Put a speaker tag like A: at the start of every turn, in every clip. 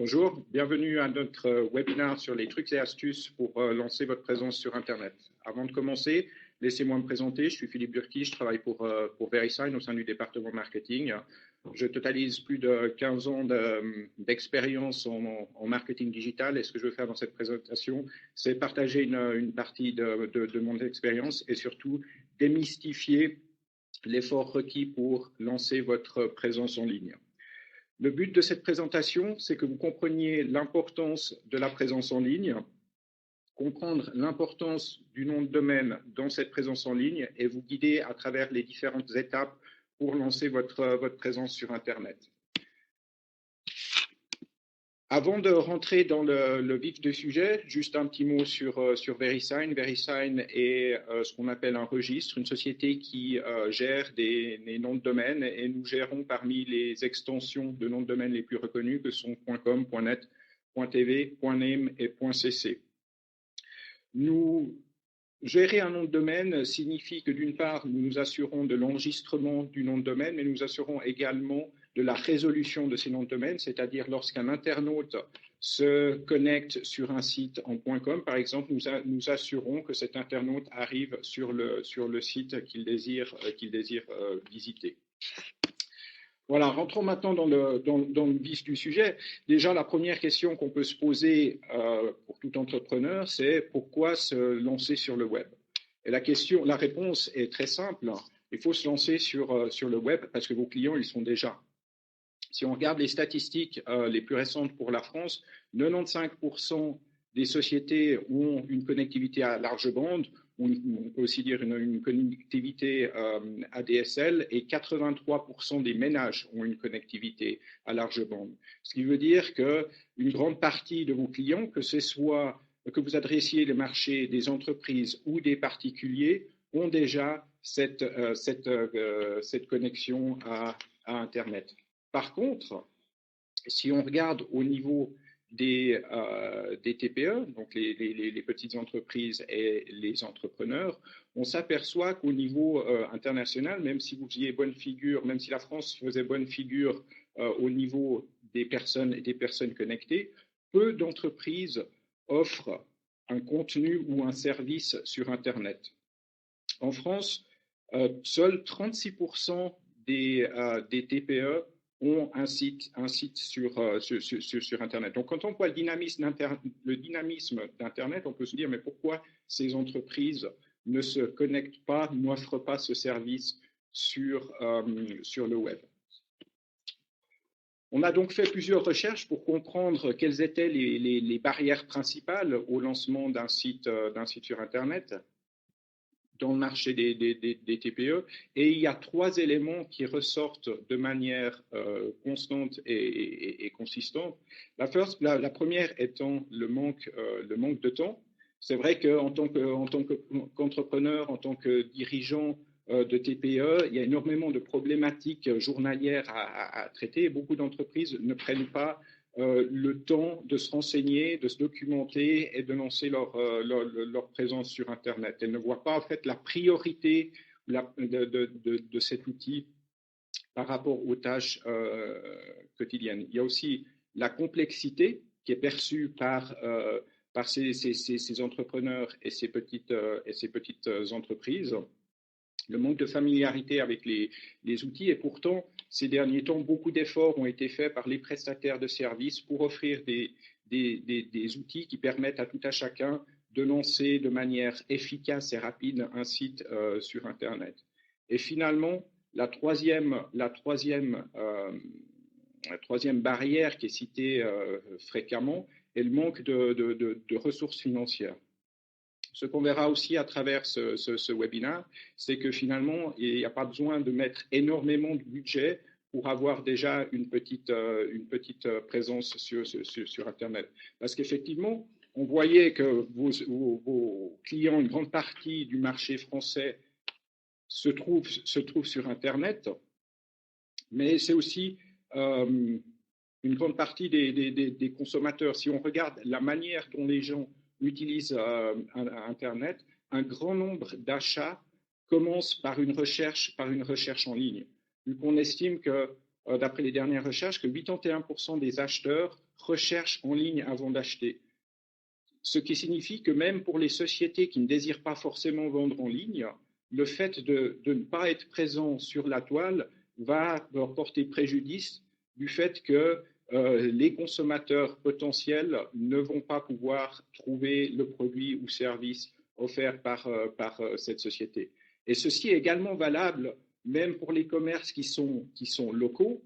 A: Bonjour, bienvenue à notre webinaire sur les trucs et astuces pour lancer votre présence sur Internet. Avant de commencer, laissez-moi me présenter. Je suis Philippe Burki, je travaille pour VeriSign au sein du département marketing. Je totalise plus de 15 ans d'expérience en marketing digital et ce que je veux faire dans cette présentation, c'est partager une partie de mon expérience et surtout démystifier l'effort requis pour lancer votre présence en ligne. Le but de cette présentation, c'est que vous compreniez l'importance de la présence en ligne, comprendre l'importance du nom de domaine dans cette présence en ligne et vous guider à travers les différentes étapes pour lancer votre présence sur Internet. Avant de rentrer dans le vif du sujet, juste un petit mot sur VeriSign. VeriSign est ce qu'on appelle un registre, une société qui gère des noms de domaine et nous gérons parmi les extensions de noms de domaine les plus reconnues que sont .com, .net, .tv, .name et .cc. Gérer un nom de domaine signifie que d'une part, nous nous assurons de l'enregistrement du nom de domaine, mais nous assurons également de la résolution de ces noms de domaine, c'est-à-dire lorsqu'un internaute se connecte sur un site en .com, par exemple, nous assurons que cet internaute arrive sur le site qu'il désire visiter. Voilà, rentrons maintenant dans le vif du sujet. Déjà, la première question qu'on peut se poser pour tout entrepreneur, c'est pourquoi se lancer sur le web? Et la réponse est très simple. Il faut se lancer sur le web parce que vos clients, ils sont déjà. Si on regarde les statistiques les plus récentes pour la France, 95% des sociétés ont une connectivité à large bande, on peut aussi dire une connectivité ADSL, et 83% des ménages ont une connectivité à large bande. Ce qui veut dire qu'une grande partie de vos clients, que ce soit que vous adressiez le marché des entreprises ou des particuliers, ont déjà cette connexion à Internet. Par contre, si on regarde au niveau des TPE, donc les petites entreprises et les entrepreneurs, on s'aperçoit qu'au niveau international, même si vous faisiez bonne figure, même si la France faisait bonne figure au niveau des personnes connectées, peu d'entreprises offrent un contenu ou un service sur Internet. En France, seuls 36% des TPE ont un site sur Internet. Donc, quand on voit le dynamisme d'Internet, on peut se dire, mais pourquoi ces entreprises ne se connectent pas, n'offrent pas ce service sur le web? On a donc fait plusieurs recherches pour comprendre quelles étaient les barrières principales au lancement d'un site sur Internet dans le marché des TPE, et il y a 3 éléments qui ressortent de manière constante et consistante. La première étant le manque de temps. C'est vrai qu'en tant qu'entrepreneur, en tant que dirigeant de TPE, il y a énormément de problématiques journalières à traiter. Beaucoup d'entreprises ne prennent pas le temps de se renseigner, de se documenter et de lancer leur présence sur Internet. Elles ne voient pas en fait la priorité de cet outil par rapport aux tâches quotidiennes. Il y a aussi la complexité qui est perçue par ces entrepreneurs et ces petites entreprises. Le manque de familiarité avec les outils, et pourtant, ces derniers temps, beaucoup d'efforts ont été faits par les prestataires de services pour offrir des outils qui permettent à tout à chacun de lancer de manière efficace et rapide un site sur Internet. Et finalement, la troisième barrière qui est citée fréquemment est le manque de ressources financières. Ce qu'on verra aussi à travers ce webinaire, c'est que finalement, il n'y a pas besoin de mettre énormément de budget pour avoir déjà une petite présence sur Internet. Parce qu'effectivement, on voyait que vos clients, une grande partie du marché français se trouve sur Internet, mais c'est aussi une grande partie des consommateurs. Si on regarde la manière dont les gens utilisent Internet, un grand nombre d'achats commencent par une recherche en ligne. Vu qu'on estime que d'après les dernières recherches, que 81% des acheteurs recherchent en ligne avant d'acheter. Ce qui signifie que même pour les sociétés qui ne désirent pas forcément vendre en ligne, le fait de ne pas être présent sur la toile va leur porter préjudice du fait que les consommateurs potentiels ne vont pas pouvoir trouver le produit ou service offert par cette société. Et ceci est également valable même pour les commerces qui sont locaux.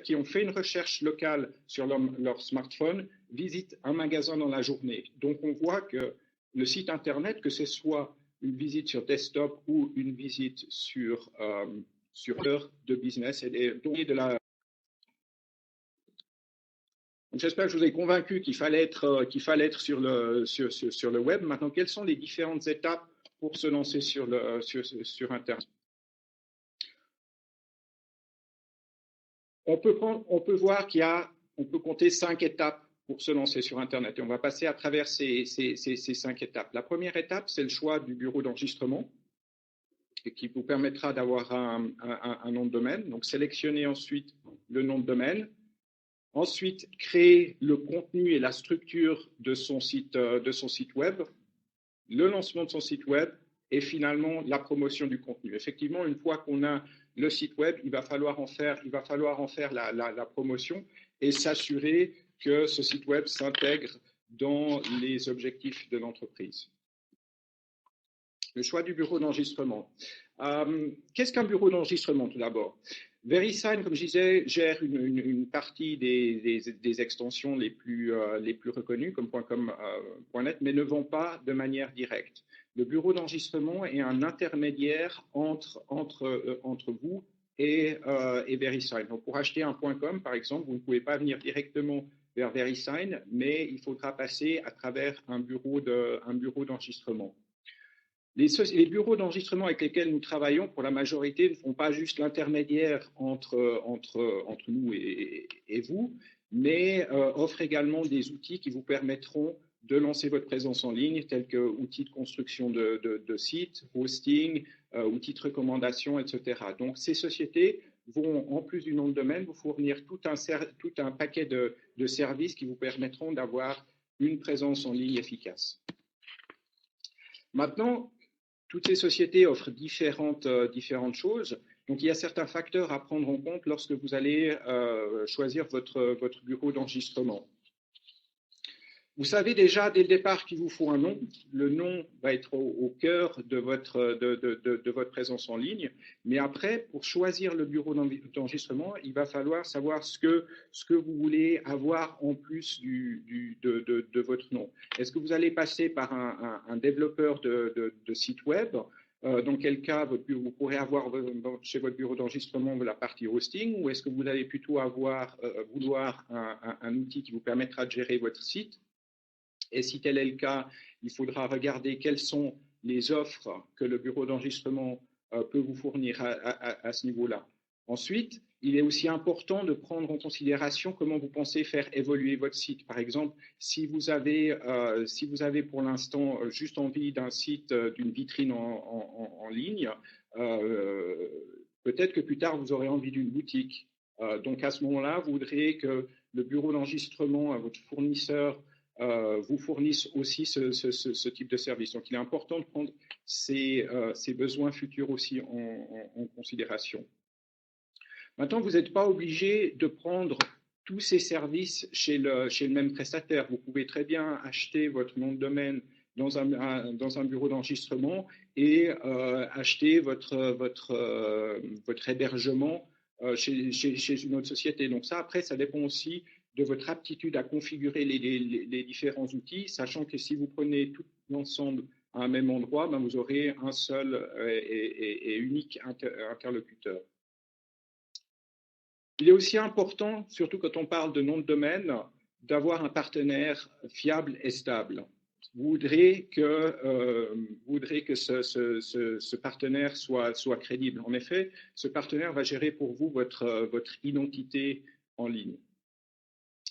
A: Qui ont fait une recherche locale sur leur smartphone visitent un magasin dans la journée. Donc on voit que le site internet, que ce soit une visite sur desktop ou une visite sur heure de business, et des données de la. J'espère que je vous ai convaincu qu'il fallait être sur le web. Maintenant, quelles sont les différentes étapes pour se lancer sur Internet? On peut voir on peut compter 5 étapes pour se lancer sur Internet. Et on va passer à travers ces 5 étapes. La première étape, c'est le choix du bureau d'enregistrement qui vous permettra d'avoir un nom de domaine. Donc, sélectionnez ensuite le nom de domaine. Ensuite, créer le contenu et la structure de son site web, le lancement de son site web et finalement la promotion du contenu. Effectivement, une fois qu'on a le site web, il va falloir en faire la promotion et s'assurer que ce site web s'intègre dans les objectifs de l'entreprise. Le choix du bureau d'enregistrement. Qu'est-ce qu'un bureau d'enregistrement tout d'abord? VeriSign, comme je disais, gère une partie des extensions les plus reconnues, comme .com, .net, mais ne vend pas de manière directe. Le bureau d'enregistrement est un intermédiaire entre vous et VeriSign. Donc, pour acheter un .com, par exemple, vous ne pouvez pas venir directement vers VeriSign, mais il faudra passer à travers un bureau d'enregistrement. Les bureaux d'enregistrement avec lesquels nous travaillons, pour la majorité, ne font pas juste l'intermédiaire entre nous et vous, mais offrent également des outils qui vous permettront de lancer votre présence en ligne, tels que outils de construction de sites, hosting, outils de recommandation, etc. Donc, ces sociétés vont, en plus du nom de domaine, vous fournir tout un paquet de services qui vous permettront d'avoir une présence en ligne efficace. Maintenant, toutes ces sociétés offrent différentes choses. Donc, il y a certains facteurs à prendre en compte lorsque vous allez choisir votre bureau d'enregistrement. Vous savez déjà dès le départ qu'il vous faut un nom. Le nom va être au cœur de votre présence en ligne. Mais après, pour choisir le bureau d'enregistrement, il va falloir savoir ce que vous voulez avoir en plus de votre nom. Est-ce que vous allez passer par un développeur de site web? Dans quel cas vous pourrez avoir chez votre bureau d'enregistrement la partie hosting, ou est-ce que vous allez plutôt vouloir un outil qui vous permettra de gérer votre site? Et si tel est le cas, il faudra regarder quelles sont les offres que le bureau d'enregistrement peut vous fournir à ce niveau-là. Ensuite, il est aussi important de prendre en considération comment vous pensez faire évoluer votre site. Par exemple, si vous avez pour l'instant juste envie d'un site, d'une vitrine en ligne, peut-être que plus tard, vous aurez envie d'une boutique. Donc, à ce moment-là, vous voudrez que le bureau d'enregistrement, votre fournisseur, vous fournissent aussi ce type de service. Donc, il est important de prendre ces besoins futurs aussi en considération. Maintenant, vous n'êtes pas obligé de prendre tous ces services chez le même prestataire. Vous pouvez très bien acheter votre nom de domaine dans un bureau d'enregistrement et acheter votre hébergement chez une autre société. Donc ça, après, ça dépend aussi de votre aptitude à configurer les différents outils, sachant que si vous prenez tout l'ensemble à un même endroit, ben vous aurez un seul et unique interlocuteur. Il est aussi important, surtout quand on parle de nom de domaine, d'avoir un partenaire fiable et stable. Vous voudrez que ce partenaire soit crédible. En effet, ce partenaire va gérer pour vous votre identité en ligne.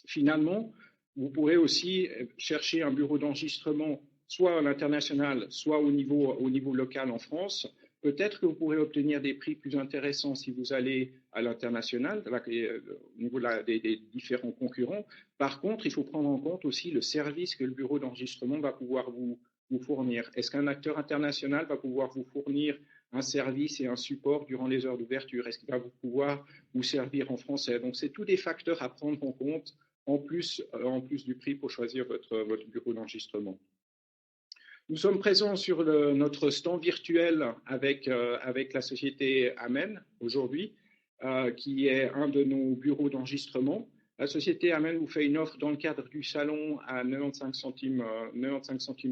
A: Finalement, vous pourrez aussi chercher un bureau d'enregistrement soit à l'international, soit au niveau local en France. Peut-être que vous pourrez obtenir des prix plus intéressants si vous allez à l'international, au niveau des différents concurrents. Par contre, il faut prendre en compte aussi le service que le bureau d'enregistrement va pouvoir vous fournir. Est-ce qu'un acteur international va pouvoir vous fournir un service et un support durant les heures d'ouverture? Est-ce qu'il va pouvoir vous servir en français? Donc, c'est tous des facteurs à prendre en compte en plus du prix pour choisir votre bureau d'enregistrement. Nous sommes présents sur notre stand virtuel avec la société Amen aujourd'hui, qui est un de nos bureaux d'enregistrement. La société Amen vous fait une offre dans le cadre du salon à 95 centimes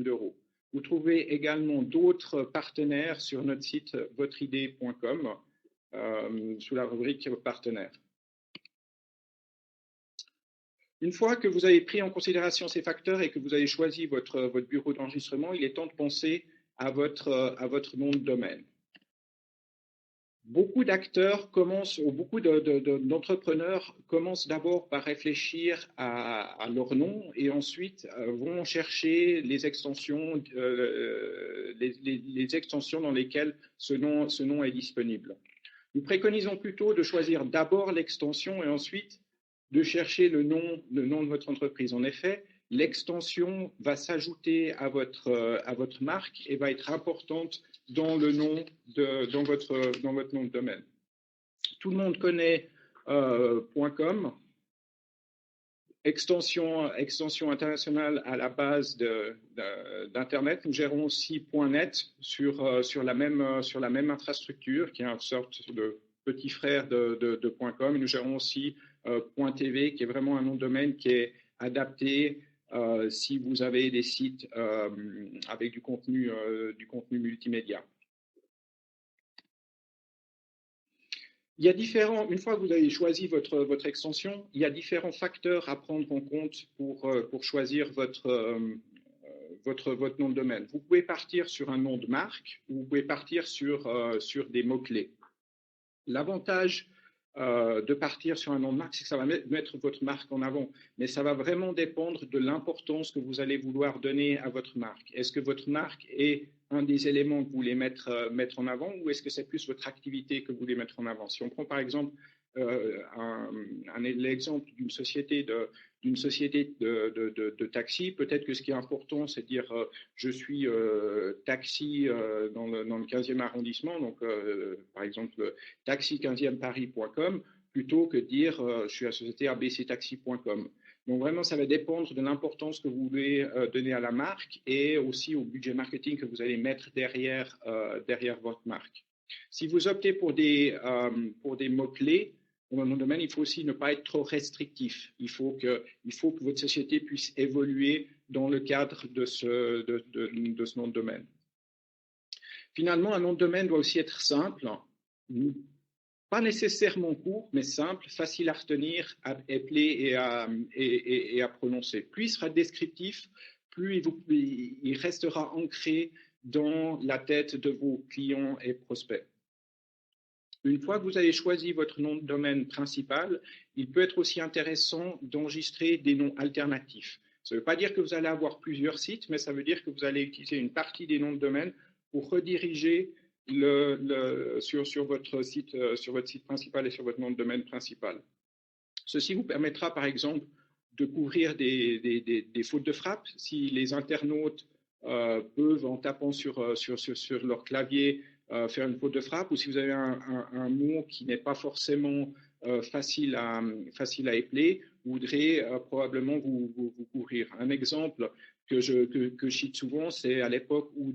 A: d'euros. Vous trouvez également d'autres partenaires sur notre site votreidée.com sous la rubrique partenaires. Une fois que vous avez pris en considération ces facteurs et que vous avez choisi votre bureau d'enregistrement, il est temps de penser à votre nom de domaine. Beaucoup d'acteurs beaucoup d'entrepreneurs commencent d'abord par réfléchir à leur nom et ensuite vont chercher les extensions dans lesquelles ce nom est disponible. Nous préconisons plutôt de choisir d'abord l'extension et ensuite de chercher le nom de votre entreprise. En effet, l'extension va s'ajouter à votre marque et va être importante dans dans votre nom de domaine. Tout le monde connaît .com, extension internationale à la base d'Internet. Nous gérons aussi .net sur la même infrastructure, qui est une sorte de petit frère de .com. Et nous gérons aussi .tv, qui est vraiment un nom de domaine qui est adapté si vous avez des sites avec du contenu multimédia. Il y a une fois que vous avez choisi votre extension, il y a différents facteurs à prendre en compte pour choisir votre nom de domaine. Vous pouvez partir sur un nom de marque ou vous pouvez partir sur des mots-clés. L'avantage de partir sur un nom de marque, c'est que ça va mettre votre marque en avant, mais ça va vraiment dépendre de l'importance que vous allez vouloir donner à votre marque. Est-ce que votre marque est un des éléments que vous voulez mettre en avant ou est-ce que c'est plus votre activité que vous voulez mettre en avant? Si on prend par exemple l'exemple d'une société de taxi, peut-être que ce qui est important, c'est de dire je suis taxi dans le 15e arrondissement, donc par exemple taxi15eparis.com, plutôt que de dire je suis la société abctaxi.com. Donc vraiment, ça va dépendre de l'importance que vous voulez donner à la marque et aussi au budget marketing que vous allez mettre derrière votre marque. Si vous optez pour des mots-clés, dans mon domaine, il faut aussi ne pas être trop restrictif. Il faut que votre société puisse évoluer dans le cadre de ce nom de domaine. Finalement, un nom de domaine doit aussi être simple, pas nécessairement court, mais simple, facile à retenir, à épeler et à prononcer. Plus il sera descriptif, plus il restera ancré dans la tête de vos clients et prospects. Une fois que vous avez choisi votre nom de domaine principal, il peut être aussi intéressant d'enregistrer des noms alternatifs. Ça ne veut pas dire que vous allez avoir plusieurs sites, mais ça veut dire que vous allez utiliser une partie des noms de domaine pour rediriger sur votre site principal et sur votre nom de domaine principal. Ceci vous permettra, par exemple, de couvrir des fautes de frappe. Si les internautes peuvent, en tapant sur leur clavier, faire une faute de frappe, ou si vous avez un mot qui n'est pas forcément facile à épeler, vous voudrez probablement vous couvrir. Un exemple que je cite souvent, c'est à l'époque où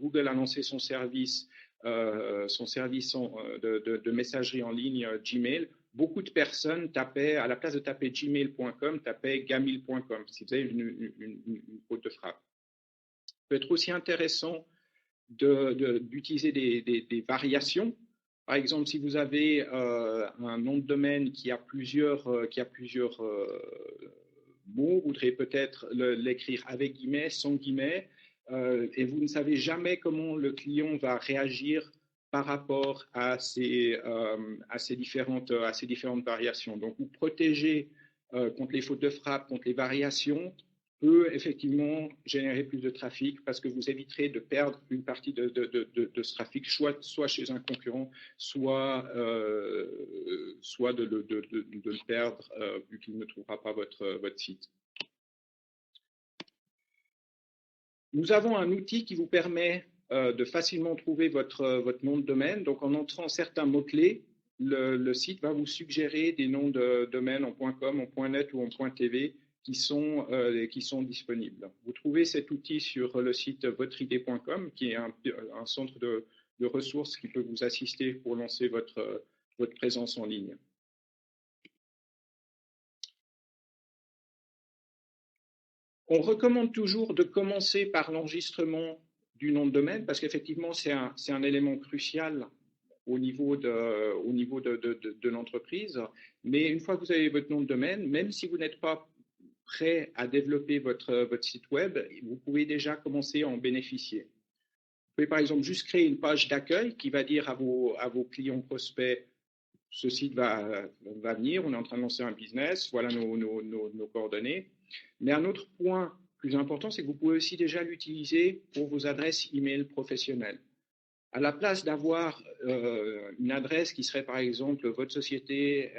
A: Google a lancé son service de messagerie en ligne Gmail. Beaucoup de personnes tapaient, à la place de taper gmail.com, tapaient gamil.com, si vous avez une faute de frappe. Il peut être aussi intéressant d'utiliser des variations. Par exemple, si vous avez un nom de domaine qui a plusieurs mots, vous voudrez peut-être l'écrire avec guillemets, sans guillemets, et vous ne savez jamais comment le client va réagir par rapport à ces différentes variations. Donc, vous protégez contre les fautes de frappe, contre les variations, peut effectivement générer plus de trafic parce que vous éviterez de perdre une partie de ce trafic, soit chez un concurrent, soit de le perdre vu qu'il ne trouvera pas votre site. Nous avons un outil qui vous permet de facilement trouver votre nom de domaine. Donc, en entrant certains mots-clés, le site va vous suggérer des noms de domaine en .com, en .net ou en .tv qui sont disponibles. Vous trouvez cet outil sur le site votreidée.com, qui est un centre de ressources qui peut vous assister pour lancer votre présence en ligne. On recommande toujours de commencer par l'enregistrement du nom de domaine parce qu'effectivement, c'est un élément crucial au niveau de l'entreprise. Mais une fois que vous avez votre nom de domaine, même si vous n'êtes pas prêt à développer votre site web, vous pouvez déjà commencer à en bénéficier. Vous pouvez par exemple juste créer une page d'accueil qui va dire à vos clients prospects, ce site va venir, on est en train de lancer un business, voilà nos coordonnées. Mais un autre point plus important, c'est que vous pouvez aussi déjà l'utiliser pour vos adresses email professionnelles. À la place d'avoir une adresse qui serait par exemple votre société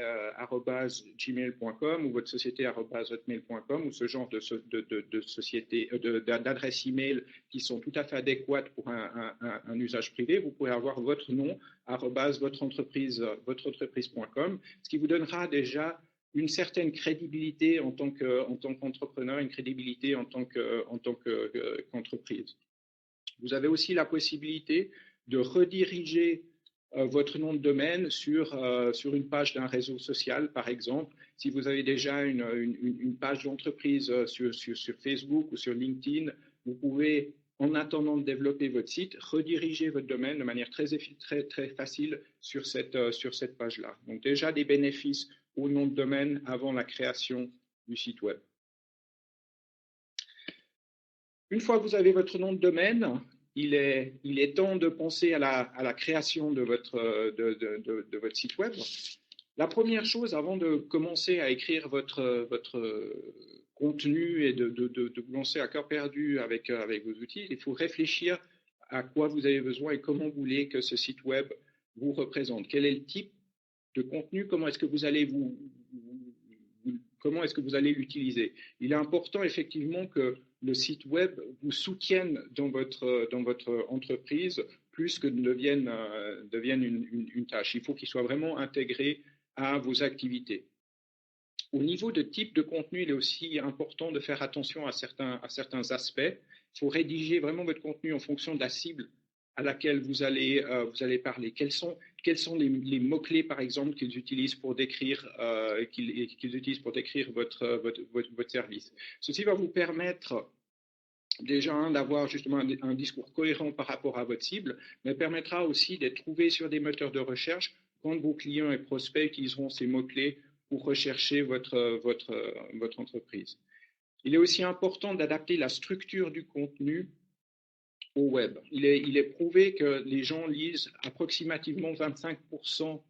A: @gmail.com ou votre société @hotmail.com ou ce genre d'adresses email qui sont tout à fait adéquates pour un usage privé, vous pouvez avoir votre nom @votreentreprise.com, ce qui vous donnera déjà une certaine crédibilité en tant qu'entrepreneur, une crédibilité en tant qu'entreprise. Vous avez aussi la possibilité de rediriger votre nom de domaine sur une page d'un réseau social, par exemple. Si vous avez déjà une page d'entreprise sur Facebook ou sur LinkedIn, vous pouvez, en attendant de développer votre site, rediriger votre domaine de manière très facile sur cette page-là. Donc déjà des bénéfices au nom de domaine avant la création du site web. Une fois que vous avez votre nom de domaine, il est temps de penser à la création de votre site web. La première chose, avant de commencer à écrire votre contenu et de vous lancer à cœur perdu avec vos outils, il faut réfléchir à quoi vous avez besoin et comment vous voulez que ce site web vous représente. Quel est le type de contenu? Comment est-ce que vous allez l'utiliser? Il est important effectivement que le site web vous soutienne dans votre entreprise plus que ne devienne une tâche. Il faut qu'il soit vraiment intégré à vos activités. Au niveau de type de contenu, il est aussi important de faire attention à certains aspects. Il faut rédiger vraiment votre contenu en fonction de la cible à laquelle vous allez parler. Quels sont les mots-clés, par exemple, qu'ils utilisent pour décrire votre service. Ceci va vous permettre déjà d'avoir justement un discours cohérent par rapport à votre cible, mais permettra aussi d'être trouvé sur des moteurs de recherche quand vos clients et prospects utiliseront ces mots-clés pour rechercher votre entreprise. Il est aussi important d'adapter la structure du contenu au web. Il est prouvé que les gens lisent approximativement 25%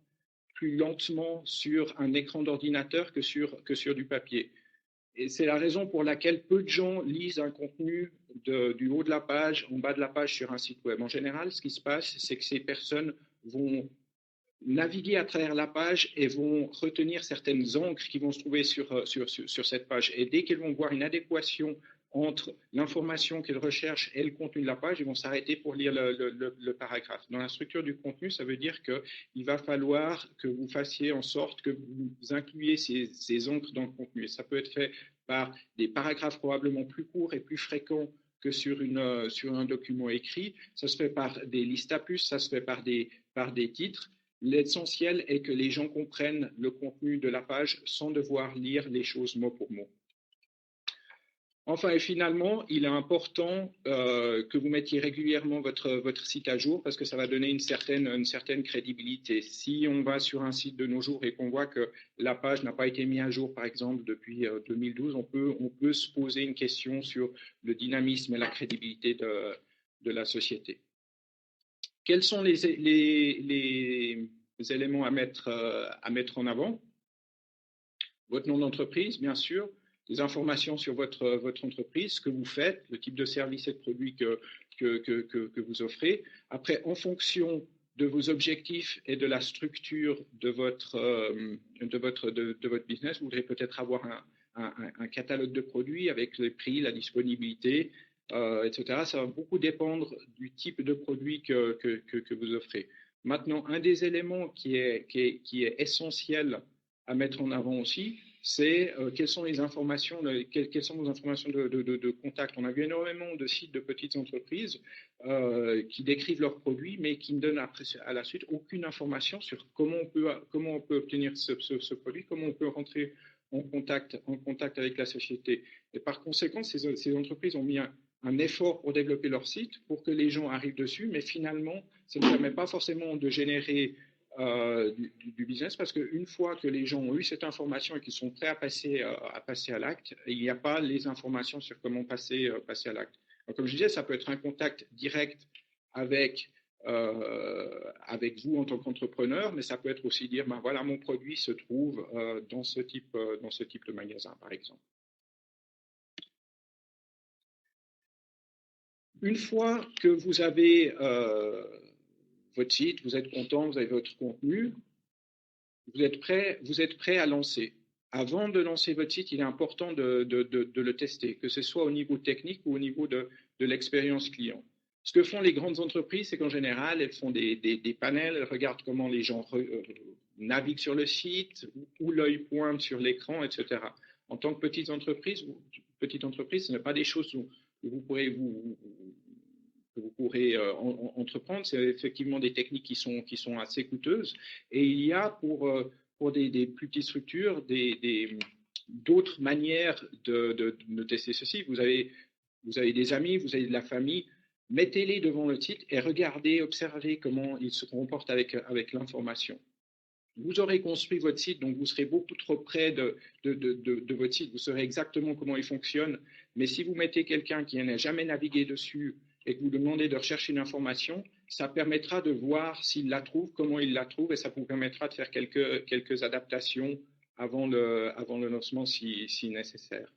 A: plus lentement sur un écran d'ordinateur que sur du papier. Et c'est la raison pour laquelle peu de gens lisent un contenu du haut de la page, en bas de la page sur un site web. En général, ce qui se passe, c'est que ces personnes vont naviguer à travers la page et vont retenir certaines encres qui vont se trouver sur cette page. Et dès qu'elles vont voir une adéquation entre l'information qu'ils recherchent et le contenu de la page, ils vont s'arrêter pour lire le paragraphe. Dans la structure du contenu, ça veut dire qu'il va falloir que vous fassiez en sorte que vous incluiez ces encres dans le contenu. Et ça peut être fait par des paragraphes probablement plus courts et plus fréquents que sur un document écrit. Ça se fait par des listes à puces, ça se fait par des titres. L'essentiel est que les gens comprennent le contenu de la page sans devoir lire les choses mot pour mot. Enfin, et finalement, il est important que vous mettiez régulièrement votre site à jour parce que ça va donner une certaine crédibilité. Si on va sur un site de nos jours et qu'on voit que la page n'a pas été mise à jour, par exemple, depuis 2012, on peut se poser une question sur le dynamisme et la crédibilité de la société. Quels sont les éléments à mettre en avant? Votre nom d'entreprise, bien sûr, des informations sur votre entreprise, ce que vous faites, le type de service et de produit que vous offrez. Après, en fonction de vos objectifs et de la structure de votre business, vous voudrez peut-être avoir un catalogue de produits avec les prix, la disponibilité, etc. Ça va beaucoup dépendre du type de produit que vous offrez. Maintenant, un des éléments qui est essentiel à mettre en avant aussi, c'est quelles sont les informations, quelles sont vos informations de contact. On a vu énormément de sites de petites entreprises qui décrivent leurs produits, mais qui ne donnent à la suite aucune information sur comment on peut obtenir ce produit, comment on peut rentrer en contact avec la société. Et par conséquent, ces entreprises ont mis un effort pour développer leur site, pour que les gens arrivent dessus, mais finalement, ça ne permet pas forcément de générer du business parce qu'une fois que les gens ont eu cette information et qu'ils sont prêts à passer à l'acte, il n'y a pas les informations sur comment passer à l'acte. Donc, comme je disais, ça peut être un contact direct avec vous en tant qu'entrepreneur, mais ça peut être aussi dire, ben voilà, mon produit se trouve dans ce type de magasin, par exemple. Une fois que vous avez votre site, vous êtes content, vous avez votre contenu, vous êtes prêt à lancer. Avant de lancer votre site, il est important de le tester, que ce soit au niveau technique ou au niveau de l'expérience client. Ce que font les grandes entreprises, c'est qu'en général, elles font des panels, elles regardent comment les gens naviguent sur le site, où l'œil pointe sur l'écran, etc. En tant que petite entreprise, ce n'est pas des choses que vous pourrez entreprendre. C'est effectivement des techniques qui sont assez coûteuses. Et il y a pour des plus petites structures d'autres manières de tester ceci. Vous avez des amis, vous avez de la famille. Mettez-les devant le site et regardez, observez comment ils se comportent avec l'information. Vous aurez construit votre site, donc vous serez beaucoup trop près de votre site, vous saurez exactement comment il fonctionne. Mais si vous mettez quelqu'un qui n'a jamais navigué dessus et que vous demandez de rechercher une information, ça permettra de voir s'il la trouve, comment il la trouve, et ça vous permettra de faire quelques adaptations avant le lancement si nécessaire.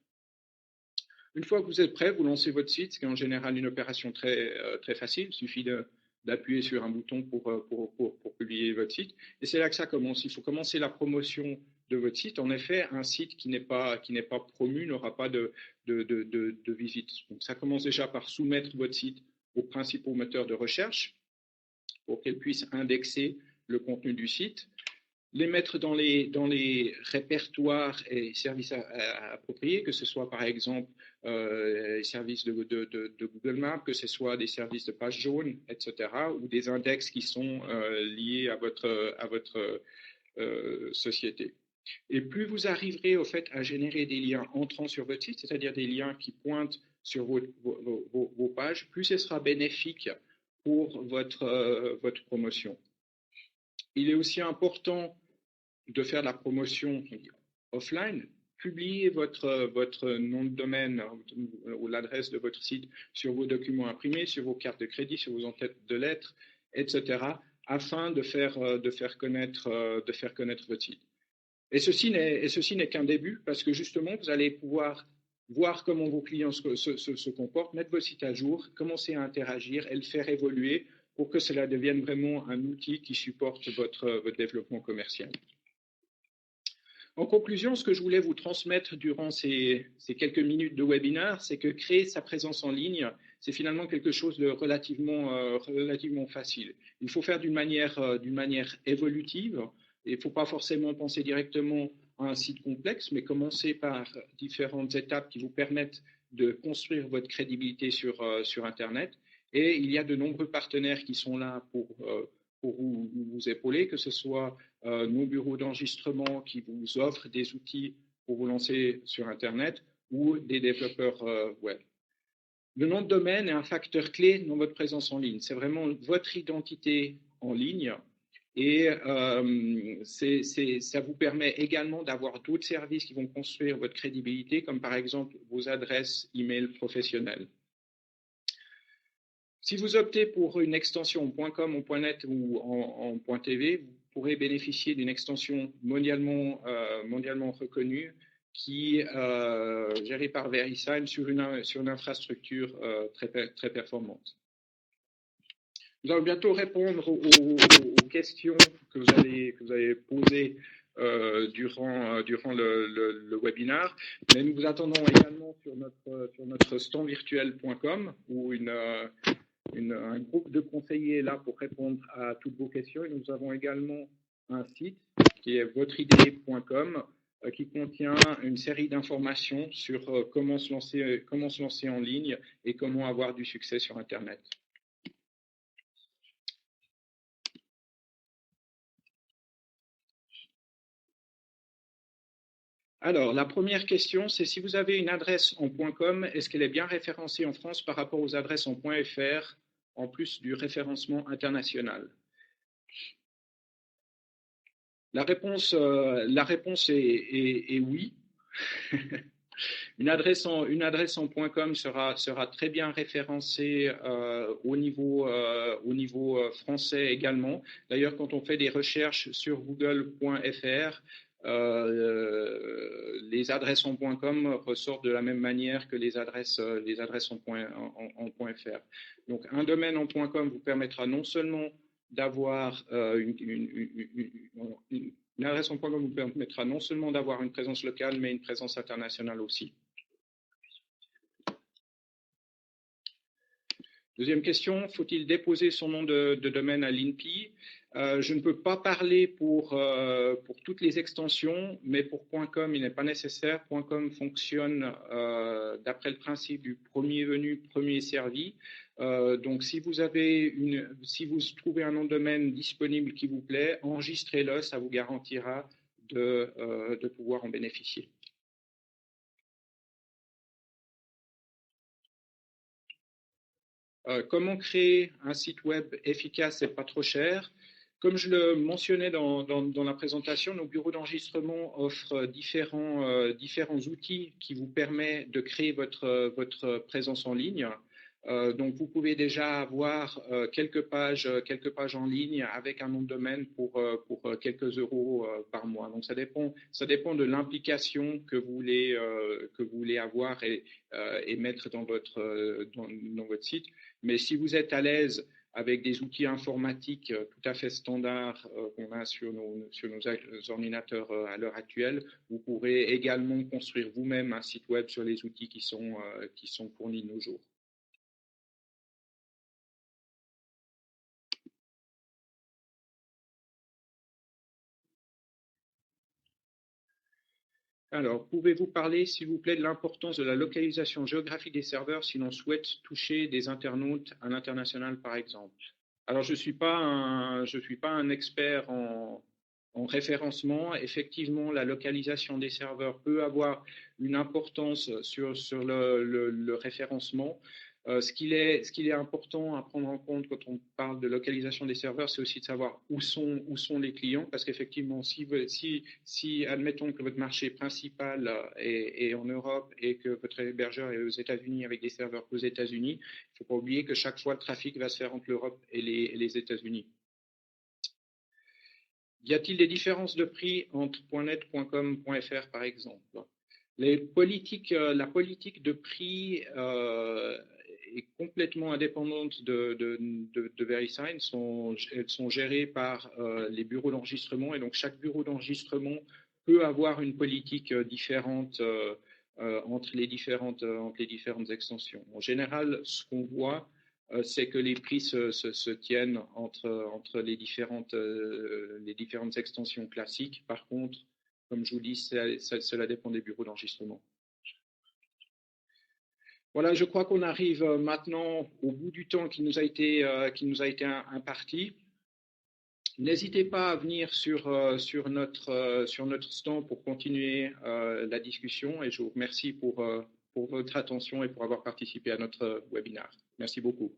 A: Une fois que vous êtes prêt, vous lancez votre site, ce qui est en général une opération très facile. Il suffit d'appuyer sur un bouton pour publier votre site. Et c'est là que ça commence. Il faut commencer la promotion de votre site. En effet, un site qui n'est pas promu n'aura pas de visite. Donc, ça commence déjà par soumettre votre site aux principaux moteurs de recherche pour qu'elles puissent indexer le contenu du site, les mettre dans les répertoires et services appropriés, que ce soit par exemple les services de Google Maps, que ce soit des services de page jaune, etc., ou des index qui sont liés à votre société. Et plus vous arriverez au fait à générer des liens entrant sur votre site, c'est-à-dire des liens qui pointent sur vos pages, plus ce sera bénéfique pour votre promotion. Il est aussi important de faire la promotion offline. Publiez votre nom de domaine ou l'adresse de votre site sur vos documents imprimés, sur vos cartes de crédit, sur vos en-têtes de lettres, etc., afin de faire connaître votre site. Et ceci n'est qu'un début, parce que justement, vous allez pouvoir voir comment vos clients se comportent, mettre votre site à jour, commencer à interagir et le faire évoluer pour que cela devienne vraiment un outil qui supporte votre développement commercial. En conclusion, ce que je voulais vous transmettre durant ces quelques minutes de webinaire, c'est que créer sa présence en ligne, c'est finalement quelque chose de relativement facile. Il faut faire d'une manière évolutive. Il ne faut pas forcément penser directement à un site complexe, mais commencer par différentes étapes qui vous permettent de construire votre crédibilité sur Internet. Et il y a de nombreux partenaires qui sont là pour vous épauler, que ce soit nos bureaux d'enregistrement qui vous offrent des outils pour vous lancer sur Internet, ou des développeurs web. Le nom de domaine est un facteur clé dans votre présence en ligne. C'est vraiment votre identité en ligne. Et ça vous permet également d'avoir d'autres services qui vont construire votre crédibilité, comme par exemple vos adresses email professionnelles. Si vous optez pour une extension .com, .net ou en .tv, vous pourrez bénéficier d'une extension mondialement reconnue qui est gérée par VeriSign sur une infrastructure très performante. Nous allons bientôt répondre aux questions que vous avez posées durant le webinaire, mais nous vous attendons également sur notre standvirtuel.com où un groupe de conseillers est là pour répondre à toutes vos questions. Et nous avons également un site qui est votreidée.com qui contient une série d'informations sur comment se lancer en ligne et comment avoir du succès sur Internet. Alors, la première question, c'est si vous avez une adresse en .com, est-ce qu'elle est bien référencée en France par rapport aux adresses en .fr, en plus du référencement international? La réponse est oui. Une adresse en .com sera très bien référencée au niveau français également. D'ailleurs, quand on fait des recherches sur google.fr, les adresses en .com ressortent de la même manière que les adresses en .fr. Donc, un domaine en .com vous permettra non seulement d'avoir une adresse en .com vous permettra non seulement d'avoir une présence locale, mais une présence internationale aussi. Deuxième question, faut-il déposer son nom de domaine à l'INPI? Je ne peux pas parler pour toutes les extensions, mais pour .com, il n'est pas nécessaire. .com fonctionne d'après le principe du premier venu, premier servi. Donc, si vous trouvez un nom de domaine disponible qui vous plaît, enregistrez-le, ça vous garantira de pouvoir en bénéficier. Comment créer un site web efficace et pas trop cher? Comme je le mentionnais dans la présentation, nos bureaux d'enregistrement offrent différents outils qui vous permettent de créer votre présence en ligne. Donc, vous pouvez déjà avoir quelques pages en ligne avec un nom de domaine pour quelques euros par mois. Donc, ça dépend de l'implication que vous voulez avoir et mettre dans votre site. Mais si vous êtes à l'aise avec des outils informatiques tout à fait standards qu'on a sur nos ordinateurs à l'heure actuelle, vous pourrez également construire vous-même un site web sur les outils qui sont fournis de nos jours. Alors, pouvez-vous parler, s'il vous plaît, de l'importance de la localisation géographique des serveurs si l'on souhaite toucher des internautes à l'international, par exemple? Alors, je ne suis pas un expert en référencement. Effectivement, la localisation des serveurs peut avoir une importance sur le référencement. Ce qu'il est important à prendre en compte quand on parle de localisation des serveurs, c'est aussi de savoir où sont les clients, parce qu'effectivement, si admettons que votre marché principal est en Europe et que votre hébergeur est aux États-Unis avec des serveurs aux États-Unis, il ne faut pas oublier que chaque fois le trafic va se faire entre l'Europe et les États-Unis. Y a-t-il des différences de prix entre .net, .com, .fr par exemple? La politique de prix est complètement indépendante de VeriSign. Elles sont gérées par les bureaux d'enregistrement et donc chaque bureau d'enregistrement peut avoir une politique différente entre les différentes extensions. En général, ce qu'on voit, c'est que les prix se tiennent entre les différentes extensions classiques. Par contre, comme je vous dis, cela dépend des bureaux d'enregistrement. Voilà, je crois qu'on arrive maintenant au bout du temps qui nous a été imparti. N'hésitez pas à venir sur notre stand pour continuer la discussion et je vous remercie pour votre attention et pour avoir participé à notre webinaire. Merci beaucoup.